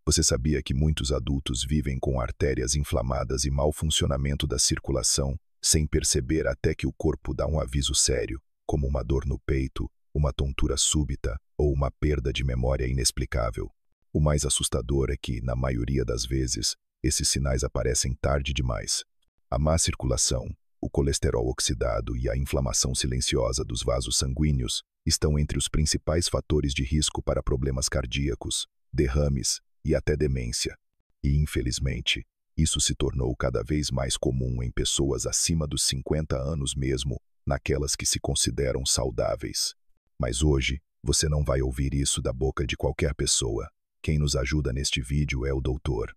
Você sabia que muitos adultos vivem com artérias inflamadas e mau funcionamento da circulação, sem perceber até que o corpo dá um aviso sério, como uma dor no peito, uma tontura súbita ou uma perda de memória inexplicável? O mais assustador é que, na maioria das vezes, esses sinais aparecem tarde demais. A má circulação, o colesterol oxidado e a inflamação silenciosa dos vasos sanguíneos estão entre os principais fatores de risco para problemas cardíacos, derrames e até demência. E, infelizmente, isso se tornou cada vez mais comum em pessoas acima dos 50 anos mesmo, naquelas que se consideram saudáveis. Mas hoje, você não vai ouvir isso da boca de qualquer pessoa. Quem nos ajuda neste vídeo é o Dr.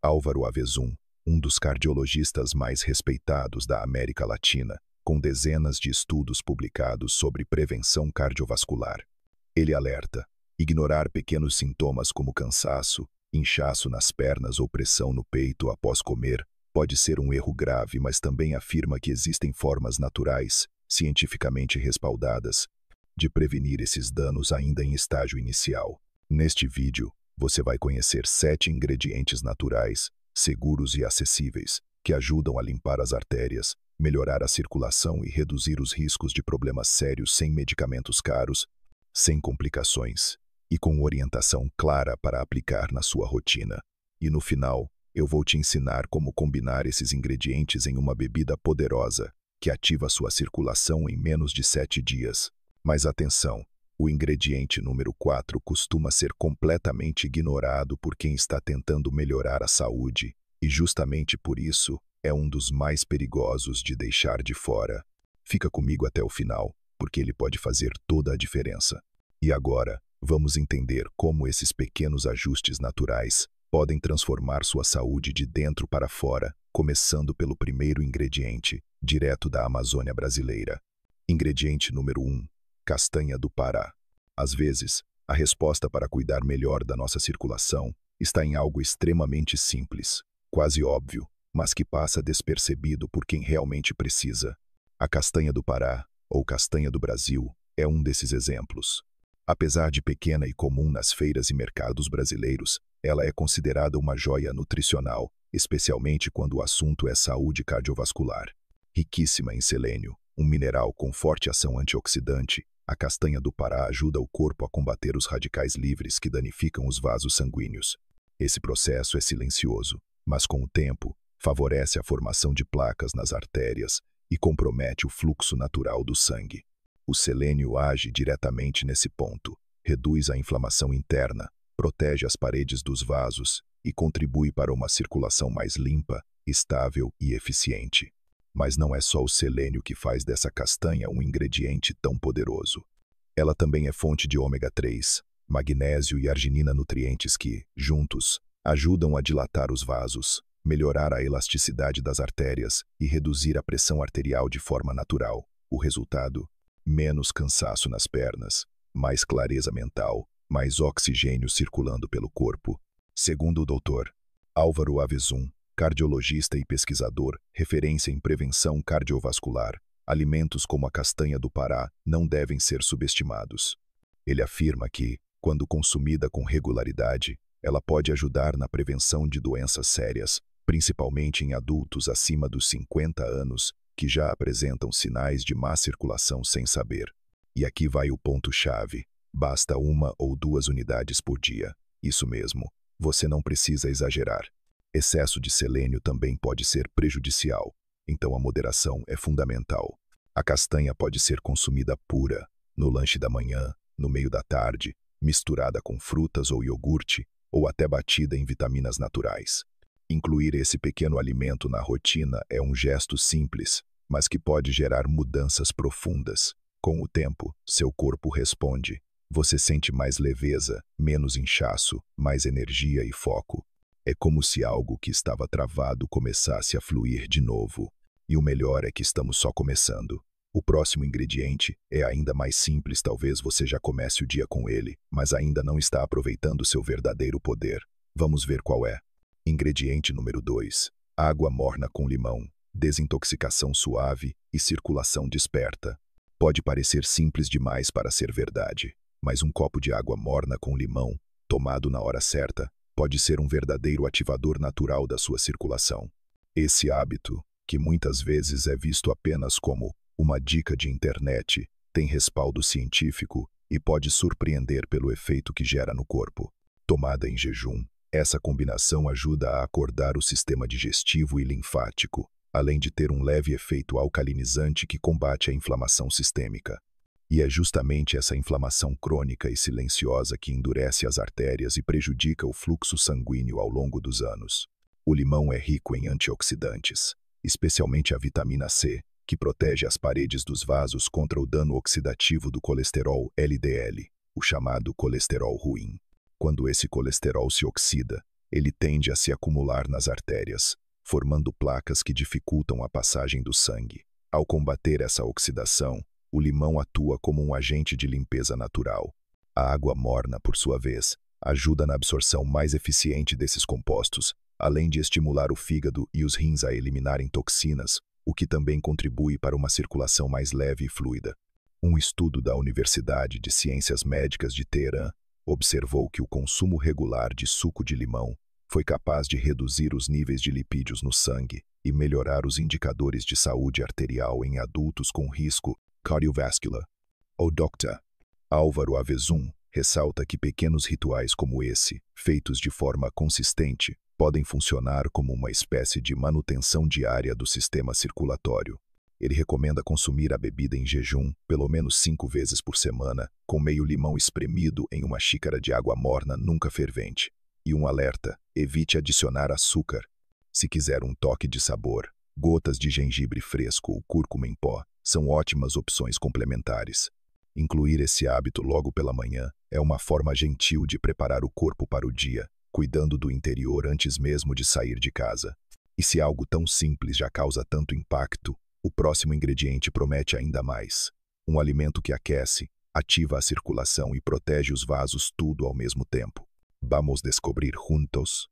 Álvaro Avezum, um dos cardiologistas mais respeitados da América Latina, com dezenas de estudos publicados sobre prevenção cardiovascular. Ele alerta: ignorar pequenos sintomas como cansaço, inchaço nas pernas ou pressão no peito após comer pode ser um erro grave, mas também afirma que existem formas naturais, cientificamente respaldadas, de prevenir esses danos ainda em estágio inicial. Neste vídeo, você vai conhecer 7 ingredientes naturais, seguros e acessíveis, que ajudam a limpar as artérias, melhorar a circulação e reduzir os riscos de problemas sérios sem medicamentos caros, sem complicações, e com orientação clara para aplicar na sua rotina. E no final, eu vou te ensinar como combinar esses ingredientes em uma bebida poderosa, que ativa sua circulação em menos de 7 dias. Mas atenção, o ingrediente número 4 costuma ser completamente ignorado por quem está tentando melhorar a saúde, e justamente por isso é um dos mais perigosos de deixar de fora. Fica comigo até o final, porque ele pode fazer toda a diferença. E agora, vamos entender como esses pequenos ajustes naturais podem transformar sua saúde de dentro para fora, começando pelo primeiro ingrediente, direto da Amazônia brasileira. Ingrediente número 1. Castanha do Pará. Às vezes, a resposta para cuidar melhor da nossa circulação está em algo extremamente simples, quase óbvio, mas que passa despercebido por quem realmente precisa. A castanha do Pará, ou castanha do Brasil, é um desses exemplos. Apesar de pequena e comum nas feiras e mercados brasileiros, ela é considerada uma joia nutricional, especialmente quando o assunto é saúde cardiovascular. Riquíssima em selênio, um mineral com forte ação antioxidante, a castanha do Pará ajuda o corpo a combater os radicais livres que danificam os vasos sanguíneos. Esse processo é silencioso, mas com o tempo, favorece a formação de placas nas artérias e compromete o fluxo natural do sangue. O selênio age diretamente nesse ponto, reduz a inflamação interna, protege as paredes dos vasos e contribui para uma circulação mais limpa, estável e eficiente. Mas não é só o selênio que faz dessa castanha um ingrediente tão poderoso. Ela também é fonte de ômega 3, magnésio e arginina, nutrientes que, juntos, ajudam a dilatar os vasos, melhorar a elasticidade das artérias e reduzir a pressão arterial de forma natural. O resultado? Menos cansaço nas pernas, mais clareza mental, mais oxigênio circulando pelo corpo. Segundo o Dr. Álvaro Avezum, cardiologista e pesquisador, referência em prevenção cardiovascular, alimentos como a castanha do Pará não devem ser subestimados. Ele afirma que, quando consumida com regularidade, ela pode ajudar na prevenção de doenças sérias, principalmente em adultos acima dos 50 anos, que já apresentam sinais de má circulação sem saber. E aqui vai o ponto-chave: basta 1 ou 2 unidades por dia. Isso mesmo, você não precisa exagerar. Excesso de selênio também pode ser prejudicial, então a moderação é fundamental. A castanha pode ser consumida pura, no lanche da manhã, no meio da tarde, misturada com frutas ou iogurte, ou até batida em vitaminas naturais. Incluir esse pequeno alimento na rotina é um gesto simples, mas que pode gerar mudanças profundas. Com o tempo, seu corpo responde. Você sente mais leveza, menos inchaço, mais energia e foco. É como se algo que estava travado começasse a fluir de novo. E o melhor é que estamos só começando. O próximo ingrediente é ainda mais simples, talvez você já comece o dia com ele, mas ainda não está aproveitando seu verdadeiro poder. Vamos ver qual é. Ingrediente número 2. Água morna com limão. Desintoxicação suave e circulação desperta. Pode parecer simples demais para ser verdade, mas um copo de água morna com limão, tomado na hora certa, pode ser um verdadeiro ativador natural da sua circulação. Esse hábito, que muitas vezes é visto apenas como uma dica de internet, tem respaldo científico e pode surpreender pelo efeito que gera no corpo. Tomada em jejum, essa combinação ajuda a acordar o sistema digestivo e linfático, além de ter um leve efeito alcalinizante que combate a inflamação sistêmica. E é justamente essa inflamação crônica e silenciosa que endurece as artérias e prejudica o fluxo sanguíneo ao longo dos anos. O limão é rico em antioxidantes, especialmente a vitamina C, que protege as paredes dos vasos contra o dano oxidativo do colesterol LDL, o chamado colesterol ruim. Quando esse colesterol se oxida, ele tende a se acumular nas artérias, formando placas que dificultam a passagem do sangue. Ao combater essa oxidação, o limão atua como um agente de limpeza natural. A água morna, por sua vez, ajuda na absorção mais eficiente desses compostos, além de estimular o fígado e os rins a eliminarem toxinas, o que também contribui para uma circulação mais leve e fluida. Um estudo da Universidade de Ciências Médicas de Teherã observou que o consumo regular de suco de limão foi capaz de reduzir os níveis de lipídios no sangue e melhorar os indicadores de saúde arterial em adultos com risco cardiovascular. O Dr. Álvaro Avezum ressalta que pequenos rituais como esse, feitos de forma consistente, podem funcionar como uma espécie de manutenção diária do sistema circulatório. Ele recomenda consumir a bebida em jejum pelo menos 5 vezes por semana, com meio limão espremido em uma xícara de água morna nunca fervente. E um alerta: evite adicionar açúcar. Se quiser um toque de sabor, gotas de gengibre fresco ou cúrcuma em pó são ótimas opções complementares. Incluir esse hábito logo pela manhã é uma forma gentil de preparar o corpo para o dia, cuidando do interior antes mesmo de sair de casa. E se algo tão simples já causa tanto impacto, o próximo ingrediente promete ainda mais. Um alimento que aquece, ativa a circulação e protege os vasos tudo ao mesmo tempo. Vamos descobrir juntos.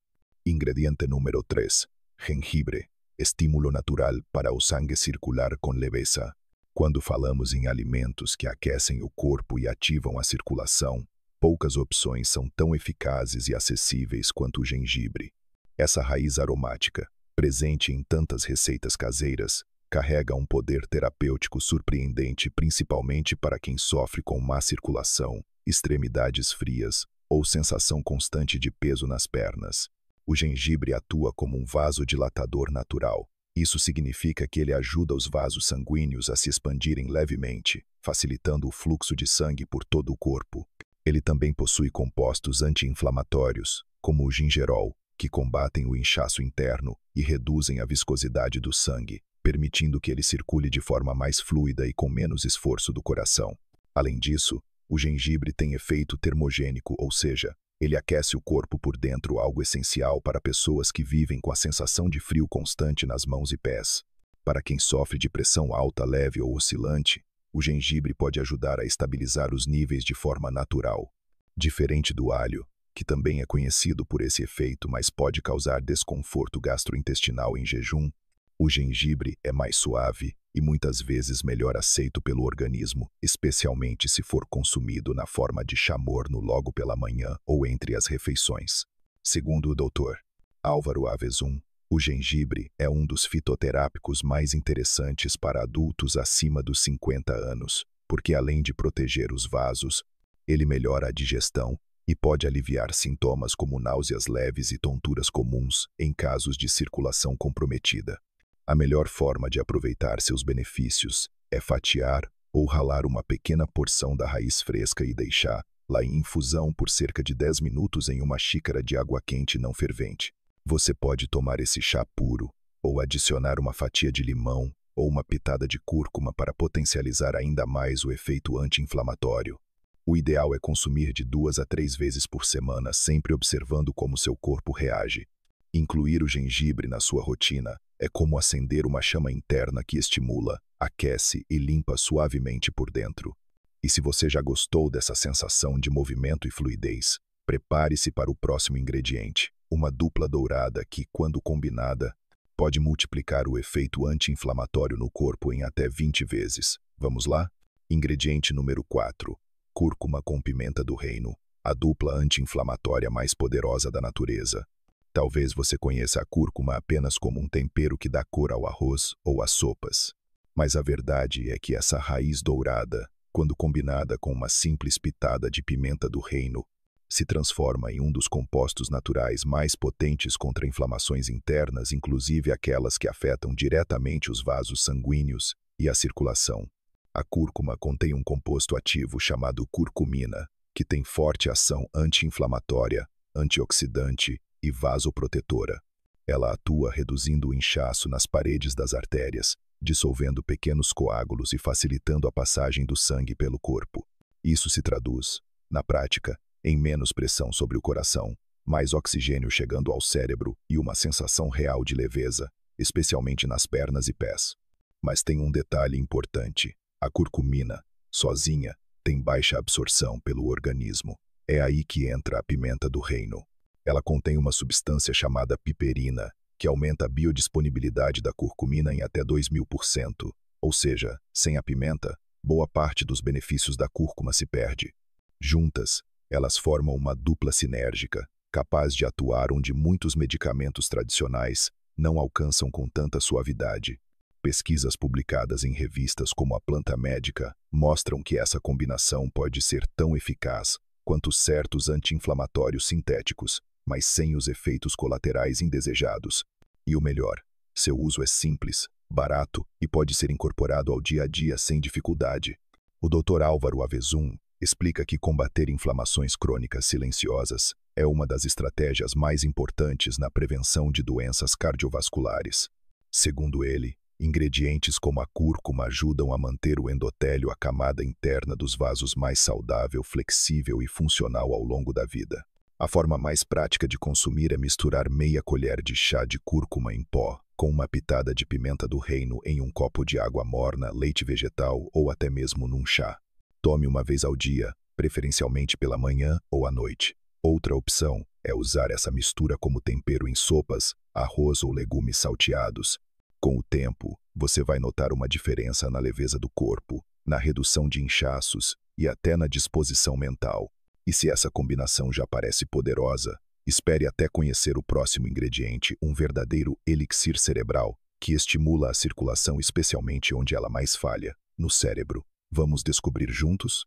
Ingrediente número 3. Gengibre. Estímulo natural para o sangue circular com leveza. Quando falamos em alimentos que aquecem o corpo e ativam a circulação, poucas opções são tão eficazes e acessíveis quanto o gengibre. Essa raiz aromática, presente em tantas receitas caseiras, carrega um poder terapêutico surpreendente, principalmente para quem sofre com má circulação, extremidades frias ou sensação constante de peso nas pernas. O gengibre atua como um vasodilatador natural. Isso significa que ele ajuda os vasos sanguíneos a se expandirem levemente, facilitando o fluxo de sangue por todo o corpo. Ele também possui compostos anti-inflamatórios, como o gingerol, que combatem o inchaço interno e reduzem a viscosidade do sangue, permitindo que ele circule de forma mais fluida e com menos esforço do coração. Além disso, o gengibre tem efeito termogênico, ou seja, ele aquece o corpo por dentro, algo essencial para pessoas que vivem com a sensação de frio constante nas mãos e pés. Para quem sofre de pressão alta, leve ou oscilante, o gengibre pode ajudar a estabilizar os níveis de forma natural. Diferente do alho, que também é conhecido por esse efeito, mas pode causar desconforto gastrointestinal em jejum, o gengibre é mais suave e muitas vezes melhor aceito pelo organismo, especialmente se for consumido na forma de chá morno logo pela manhã ou entre as refeições. Segundo o Dr. Álvaro Avezum, o gengibre é um dos fitoterápicos mais interessantes para adultos acima dos 50 anos, porque além de proteger os vasos, ele melhora a digestão e pode aliviar sintomas como náuseas leves e tonturas comuns em casos de circulação comprometida. A melhor forma de aproveitar seus benefícios é fatiar ou ralar uma pequena porção da raiz fresca e deixá-la em infusão por cerca de 10 minutos em uma xícara de água quente não fervente. Você pode tomar esse chá puro, ou adicionar uma fatia de limão ou uma pitada de cúrcuma para potencializar ainda mais o efeito anti-inflamatório. O ideal é consumir de 2 a 3 vezes por semana, sempre observando como seu corpo reage. Incluir o gengibre na sua rotina é como acender uma chama interna que estimula, aquece e limpa suavemente por dentro. E se você já gostou dessa sensação de movimento e fluidez, prepare-se para o próximo ingrediente, uma dupla dourada que, quando combinada, pode multiplicar o efeito anti-inflamatório no corpo em até 20 vezes. Vamos lá? Ingrediente número 4. Cúrcuma com pimenta do reino. a dupla anti-inflamatória mais poderosa da natureza. Talvez você conheça a cúrcuma apenas como um tempero que dá cor ao arroz ou às sopas. Mas a verdade é que essa raiz dourada, quando combinada com uma simples pitada de pimenta do reino, se transforma em um dos compostos naturais mais potentes contra inflamações internas, inclusive aquelas que afetam diretamente os vasos sanguíneos e a circulação. A cúrcuma contém um composto ativo chamado curcumina, que tem forte ação anti-inflamatória, antioxidante e vasoprotetora. Ela atua reduzindo o inchaço nas paredes das artérias, dissolvendo pequenos coágulos e facilitando a passagem do sangue pelo corpo. Isso se traduz, na prática, em menos pressão sobre o coração, mais oxigênio chegando ao cérebro e uma sensação real de leveza, especialmente nas pernas e pés. Mas tem um detalhe importante: a curcumina, sozinha, tem baixa absorção pelo organismo. É aí que entra a pimenta do reino. Ela contém uma substância chamada piperina, que aumenta a biodisponibilidade da curcumina em até 2000%, ou seja, sem a pimenta, boa parte dos benefícios da cúrcuma se perde. Juntas, elas formam uma dupla sinérgica, capaz de atuar onde muitos medicamentos tradicionais não alcançam com tanta suavidade. Pesquisas publicadas em revistas como a Planta Médica mostram que essa combinação pode ser tão eficaz quanto certos anti-inflamatórios sintéticos, mas sem os efeitos colaterais indesejados. E o melhor, seu uso é simples, barato e pode ser incorporado ao dia a dia sem dificuldade. O Dr. Álvaro Avezum explica que combater inflamações crônicas silenciosas é uma das estratégias mais importantes na prevenção de doenças cardiovasculares. Segundo ele, ingredientes como a cúrcuma ajudam a manter o endotélio, a camada interna dos vasos, mais saudável, flexível e funcional ao longo da vida. A forma mais prática de consumir é misturar meia colher de chá de cúrcuma em pó com uma pitada de pimenta do reino em um copo de água morna, leite vegetal ou até mesmo num chá. Tome uma vez ao dia, preferencialmente pela manhã ou à noite. Outra opção é usar essa mistura como tempero em sopas, arroz ou legumes salteados. Com o tempo, você vai notar uma diferença na leveza do corpo, na redução de inchaços e até na disposição mental. E se essa combinação já parece poderosa, espere até conhecer o próximo ingrediente, um verdadeiro elixir cerebral, que estimula a circulação especialmente onde ela mais falha, no cérebro. Vamos descobrir juntos?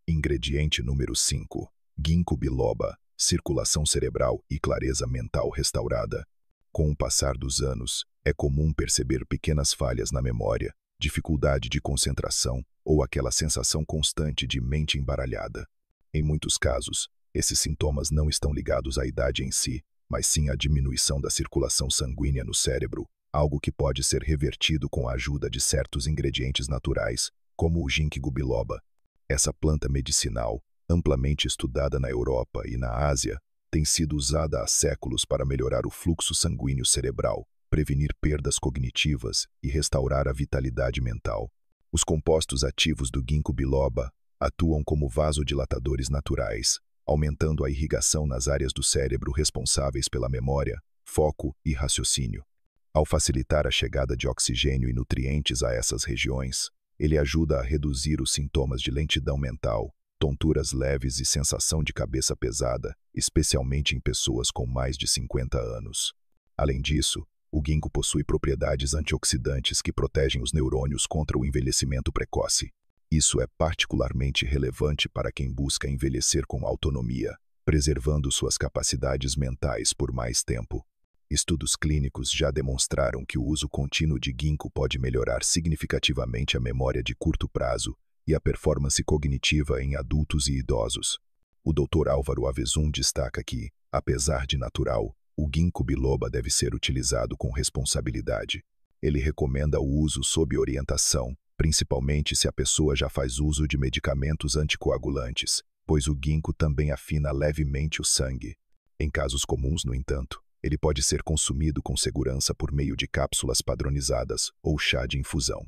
Ingrediente número 5. Ginkgo biloba, circulação cerebral e clareza mental restaurada. Com o passar dos anos, é comum perceber pequenas falhas na memória, dificuldade de concentração ou aquela sensação constante de mente embaralhada. Em muitos casos, esses sintomas não estão ligados à idade em si, mas sim à diminuição da circulação sanguínea no cérebro, algo que pode ser revertido com a ajuda de certos ingredientes naturais, como o Ginkgo biloba. Essa planta medicinal, amplamente estudada na Europa e na Ásia, tem sido usada há séculos para melhorar o fluxo sanguíneo cerebral, prevenir perdas cognitivas e restaurar a vitalidade mental. Os compostos ativos do Ginkgo biloba atuam como vasodilatadores naturais, aumentando a irrigação nas áreas do cérebro responsáveis pela memória, foco e raciocínio. Ao facilitar a chegada de oxigênio e nutrientes a essas regiões, ele ajuda a reduzir os sintomas de lentidão mental, tonturas leves e sensação de cabeça pesada, especialmente em pessoas com mais de 50 anos. Além disso, o ginkgo possui propriedades antioxidantes que protegem os neurônios contra o envelhecimento precoce. Isso é particularmente relevante para quem busca envelhecer com autonomia, preservando suas capacidades mentais por mais tempo. Estudos clínicos já demonstraram que o uso contínuo de ginkgo pode melhorar significativamente a memória de curto prazo e a performance cognitiva em adultos e idosos. O Dr. Álvaro Avezum destaca que, apesar de natural, o ginkgo biloba deve ser utilizado com responsabilidade. Ele recomenda o uso sob orientação, principalmente se a pessoa já faz uso de medicamentos anticoagulantes, pois o ginkgo também afina levemente o sangue. Em casos comuns, no entanto, ele pode ser consumido com segurança por meio de cápsulas padronizadas ou chá de infusão.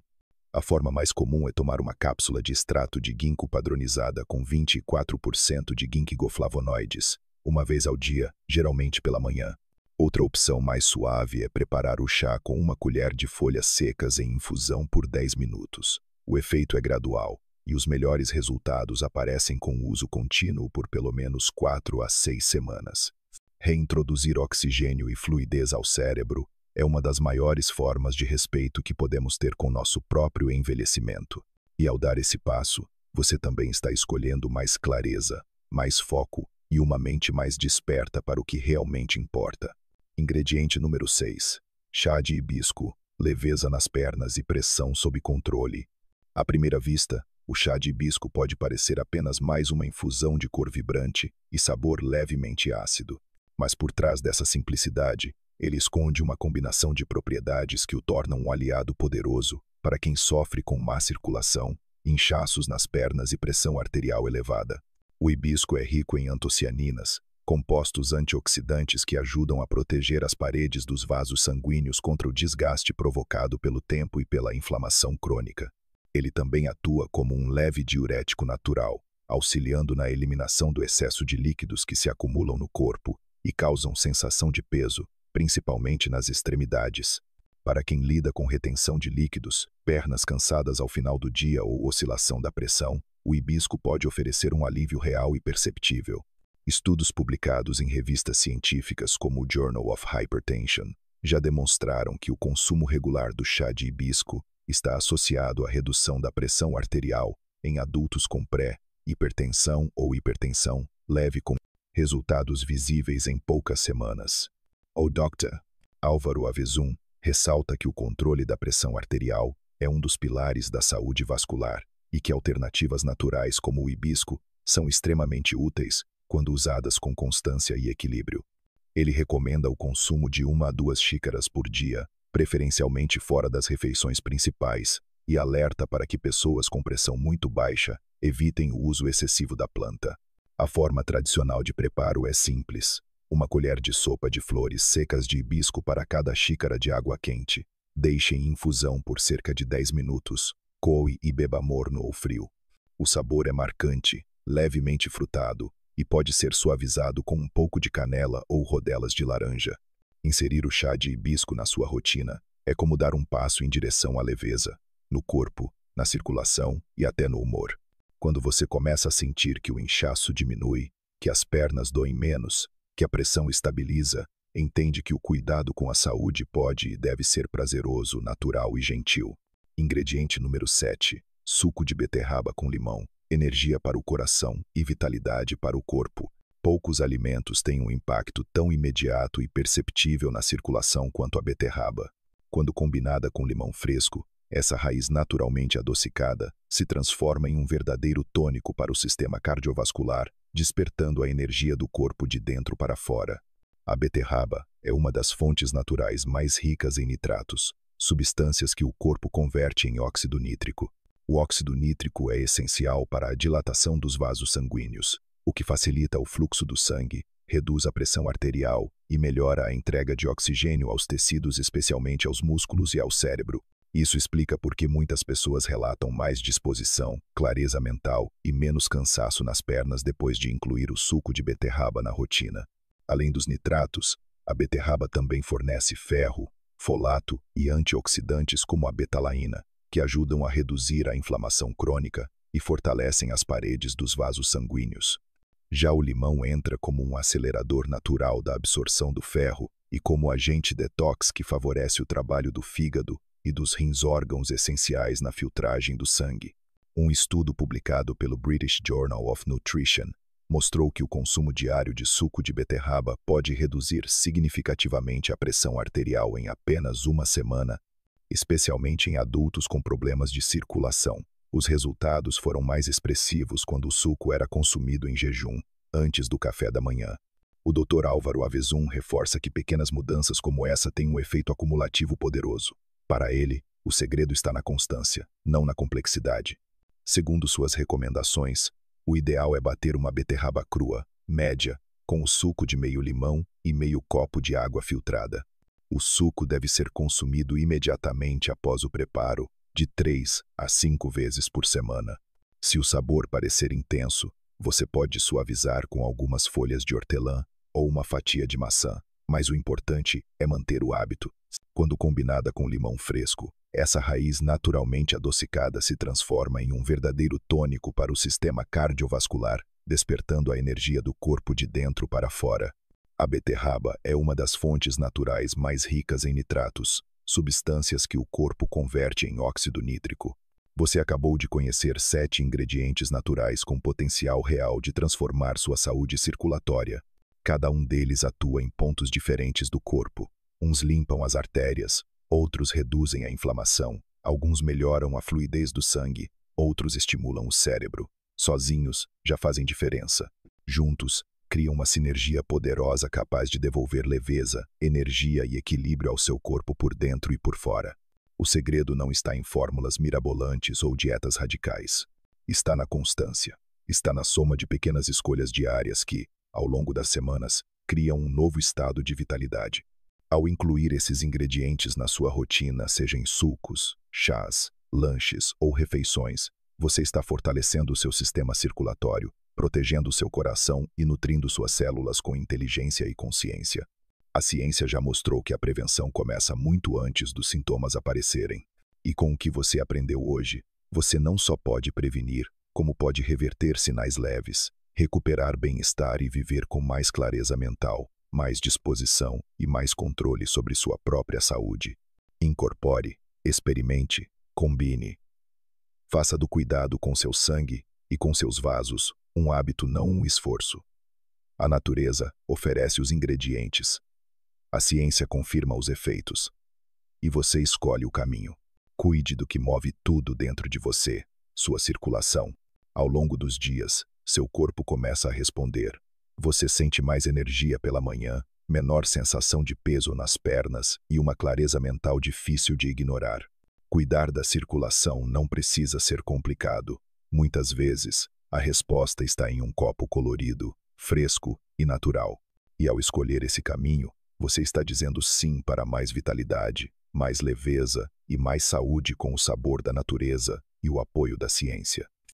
A forma mais comum é tomar uma cápsula de extrato de ginkgo padronizada com 24% de ginkgoflavonoides, uma vez ao dia, geralmente pela manhã. Outra opção mais suave é preparar o chá com uma colher de folhas secas em infusão por 10 minutos. O efeito é gradual, e os melhores resultados aparecem com o uso contínuo por pelo menos 4 a 6 semanas. Reintroduzir oxigênio e fluidez ao cérebro é uma das maiores formas de respeito que podemos ter com nosso próprio envelhecimento. E ao dar esse passo, você também está escolhendo mais clareza, mais foco e uma mente mais desperta para o que realmente importa. Ingrediente número 6. Chá de hibisco, leveza nas pernas e pressão sob controle. À primeira vista, o chá de hibisco pode parecer apenas mais uma infusão de cor vibrante e sabor levemente ácido. Mas por trás dessa simplicidade, ele esconde uma combinação de propriedades que o tornam um aliado poderoso para quem sofre com má circulação, inchaços nas pernas e pressão arterial elevada. O hibisco é rico em antocianinas, compostos antioxidantes que ajudam a proteger as paredes dos vasos sanguíneos contra o desgaste provocado pelo tempo e pela inflamação crônica. Ele também atua como um leve diurético natural, auxiliando na eliminação do excesso de líquidos que se acumulam no corpo e causam sensação de peso, principalmente nas extremidades. Para quem lida com retenção de líquidos, pernas cansadas ao final do dia ou oscilação da pressão, o hibisco pode oferecer um alívio real e perceptível. Estudos publicados em revistas científicas como o Journal of Hypertension já demonstraram que o consumo regular do chá de hibisco está associado à redução da pressão arterial em adultos com pré-hipertensão ou hipertensão leve com resultados visíveis em poucas semanas. O Dr. Álvaro Avezum ressalta que o controle da pressão arterial é um dos pilares da saúde vascular e que alternativas naturais como o hibisco são extremamente úteis quando usadas com constância e equilíbrio. Ele recomenda o consumo de 1 a 2 xícaras por dia, preferencialmente fora das refeições principais, e alerta para que pessoas com pressão muito baixa evitem o uso excessivo da planta. A forma tradicional de preparo é simples. 1 colher de sopa de flores secas de hibisco para cada xícara de água quente. Deixe em infusão por cerca de 10 minutos. Coe e beba morno ou frio. O sabor é marcante, levemente frutado, e pode ser suavizado com um pouco de canela ou rodelas de laranja. Inserir o chá de hibisco na sua rotina é como dar um passo em direção à leveza, no corpo, na circulação e até no humor. Quando você começa a sentir que o inchaço diminui, que as pernas doem menos, que a pressão estabiliza, entende que o cuidado com a saúde pode e deve ser prazeroso, natural e gentil. Ingrediente número 7. Suco de beterraba com limão. Energia para o coração e vitalidade para o corpo. Poucos alimentos têm um impacto tão imediato e perceptível na circulação quanto a beterraba. Quando combinada com limão fresco, essa raiz naturalmente adocicada se transforma em um verdadeiro tônico para o sistema cardiovascular, despertando a energia do corpo de dentro para fora. A beterraba é uma das fontes naturais mais ricas em nitratos, substâncias que o corpo converte em óxido nítrico. O óxido nítrico é essencial para a dilatação dos vasos sanguíneos, o que facilita o fluxo do sangue, reduz a pressão arterial e melhora a entrega de oxigênio aos tecidos, especialmente aos músculos e ao cérebro. Isso explica por que muitas pessoas relatam mais disposição, clareza mental e menos cansaço nas pernas depois de incluir o suco de beterraba na rotina. Além dos nitratos, a beterraba também fornece ferro, folato e antioxidantes como a betalaína, que ajudam a reduzir a inflamação crônica e fortalecem as paredes dos vasos sanguíneos. Já o limão entra como um acelerador natural da absorção do ferro e como agente detox que favorece o trabalho do fígado e dos rins, órgãos essenciais na filtragem do sangue. Um estudo publicado pelo British Journal of Nutrition mostrou que o consumo diário de suco de beterraba pode reduzir significativamente a pressão arterial em apenas 1 semana, especialmente em adultos com problemas de circulação. Os resultados foram mais expressivos quando o suco era consumido em jejum, antes do café da manhã. O Dr. Álvaro Avezum reforça que pequenas mudanças como essa têm um efeito acumulativo poderoso. Para ele, o segredo está na constância, não na complexidade. Segundo suas recomendações, o ideal é bater uma beterraba crua, média, com o suco de meio limão e meio copo de água filtrada. O suco deve ser consumido imediatamente após o preparo, de 3 a 5 vezes por semana. Se o sabor parecer intenso, você pode suavizar com algumas folhas de hortelã ou uma fatia de maçã, mas o importante é manter o hábito. Quando combinada com limão fresco, essa raiz naturalmente adocicada se transforma em um verdadeiro tônico para o sistema cardiovascular, despertando a energia do corpo de dentro para fora. A beterraba é uma das fontes naturais mais ricas em nitratos, substâncias que o corpo converte em óxido nítrico. Você acabou de conhecer 7 ingredientes naturais com potencial real de transformar sua saúde circulatória. Cada um deles atua em pontos diferentes do corpo. Uns limpam as artérias, outros reduzem a inflamação, alguns melhoram a fluidez do sangue, outros estimulam o cérebro. Sozinhos, já fazem diferença. Juntos, criam uma sinergia poderosa capaz de devolver leveza, energia e equilíbrio ao seu corpo por dentro e por fora. O segredo não está em fórmulas mirabolantes ou dietas radicais. Está na constância. Está na soma de pequenas escolhas diárias que, ao longo das semanas, criam um novo estado de vitalidade. Ao incluir esses ingredientes na sua rotina, seja em sucos, chás, lanches ou refeições, você está fortalecendo o seu sistema circulatório, protegendo seu coração e nutrindo suas células com inteligência e consciência. A ciência já mostrou que a prevenção começa muito antes dos sintomas aparecerem. E com o que você aprendeu hoje, você não só pode prevenir, como pode reverter sinais leves, recuperar bem-estar e viver com mais clareza mental, mais disposição e mais controle sobre sua própria saúde. Incorpore, experimente, combine. Faça do cuidado com seu sangue e com seus vasos um hábito, não um esforço. A natureza oferece os ingredientes. A ciência confirma os efeitos. E você escolhe o caminho. Cuide do que move tudo dentro de você, sua circulação. Ao longo dos dias, seu corpo começa a responder. Você sente mais energia pela manhã, menor sensação de peso nas pernas e uma clareza mental difícil de ignorar. Cuidar da circulação não precisa ser complicado. Muitas vezes, a resposta está em um copo colorido, fresco e natural. E ao escolher esse caminho, você está dizendo sim para mais vitalidade, mais leveza e mais saúde com o sabor da natureza e o apoio da ciência.